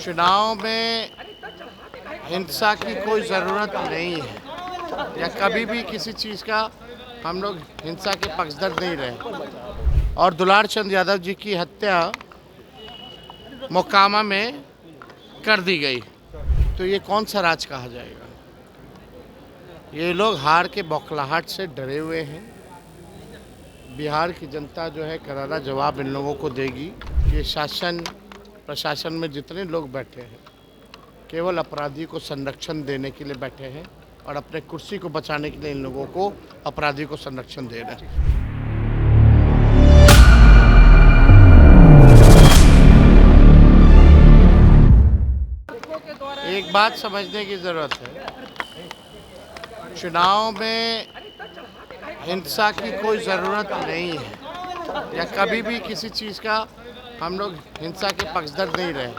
चुनाव में हिंसा की कोई ज़रूरत नहीं है या कभी भी किसी चीज़ का हम लोग हिंसा के पक्षधर नहीं रहे। और दुलार चंद यादव जी की हत्या मोकामा में कर दी गई, तो ये कौन सा राज कहा जाएगा। ये लोग हार के बौखलाहट से डरे हुए हैं। बिहार की जनता जो है करारा जवाब इन लोगों को देगी। ये शासन प्रशासन में जितने लोग बैठे हैं केवल अपराधी को संरक्षण देने के लिए बैठे हैं और अपने कुर्सी को बचाने के लिए इन लोगों को अपराधी को संरक्षण दे रहे हैं। एक बात समझने की ज़रूरत है, चुनाव में हिंसा की कोई ज़रूरत नहीं है या कभी भी किसी चीज़ का हम लोग हिंसा के पक्षधर नहीं रहे।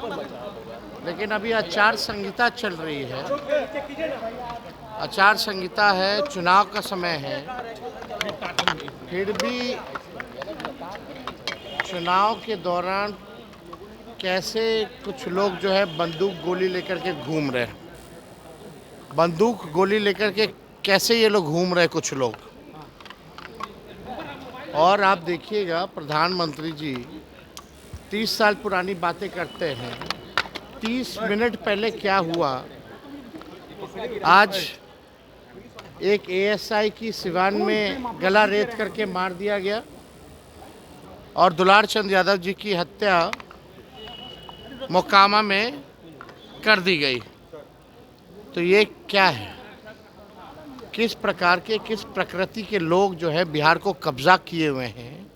लेकिन अभी आचार संहिता चल रही है, आचार संहिता है, चुनाव का समय है, फिर भी चुनाव के दौरान कैसे कुछ लोग जो है बंदूक गोली लेकर के घूम रहे हैं। बंदूक गोली लेकर के कैसे ये लोग घूम रहे कुछ लोग। और आप देखिएगा प्रधानमंत्री जी 30 साल पुरानी बातें करते हैं। 30 मिनट पहले क्या हुआ, आज एक एएसआई की सिवान में गला रेत करके मार दिया गया और दुलार चंद यादव जी की हत्या मोकामा में कर दी गई। तो ये क्या है, किस प्रकार के किस प्रकृति के लोग जो है बिहार को कब्जा किए हुए हैं,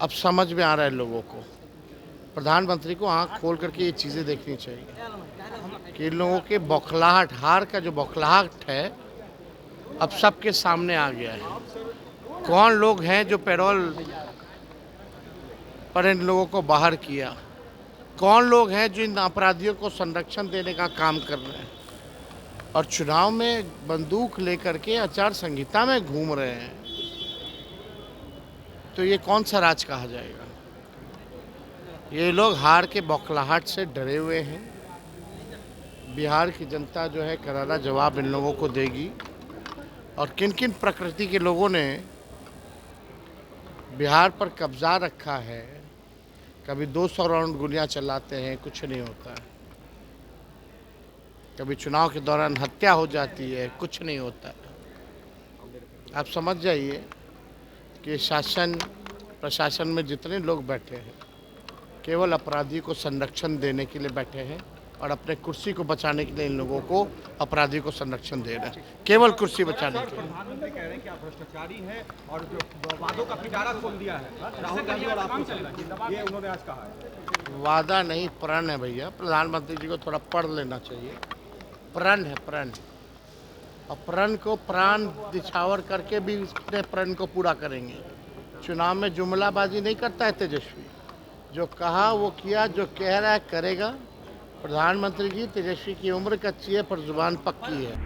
अब समझ में आ रहा है लोगों को। प्रधानमंत्री को आंख खोल करके ये चीज़ें देखनी चाहिए कि इन लोगों के बौखलाहट, हार का जो बौखलाहट है अब सबके सामने आ गया है। कौन लोग हैं जो पैरोल पर इन लोगों को बाहर किया, कौन लोग हैं जो इन अपराधियों को संरक्षण देने का काम कर रहे हैं और चुनाव में बंदूक लेकर के आचार संहिता में घूम रहे हैं। तो ये कौन सा राज कहा जाएगा। ये लोग हार के बौखलाहट से डरे हुए हैं। बिहार की जनता जो है करारा जवाब इन लोगों को देगी। और किन किन प्रकृति के लोगों ने बिहार पर कब्जा रखा है, कभी 200 राउंड गोलियां चलाते हैं, कुछ नहीं होता है। कभी चुनाव के दौरान हत्या हो जाती है, कुछ नहीं होता है। आप समझ जाइए कि शासन प्रशासन में जितने लोग बैठे हैं केवल अपराधी को संरक्षण देने के लिए बैठे हैं और अपने कुर्सी को बचाने के लिए इन लोगों को अपराधी को संरक्षण दे रहे हैं, केवल कुर्सी बचाने के लिए। प्रधानमंत्री कह रहे हैं कि आप भ्रष्टाचारी हैं और जो वादों का पिटारा खोल दिया है राहुल गांधी और आपको, ये उन्होंने आज कहा है। वादा नहीं, प्रण है भैया। प्रधानमंत्री जी को थोड़ा पढ़ लेना चाहिए। प्रण है, प्रण। और प्रण को प्राण दिछावर करके भी अपने प्रण को पूरा करेंगे। चुनाव में जुमलाबाजी नहीं करता है तेजस्वी, जो कहा वो किया, जो कह रहा है करेगा। प्रधानमंत्री जी, तेजस्वी की उम्र कच्ची है पर जुबान पक्की है।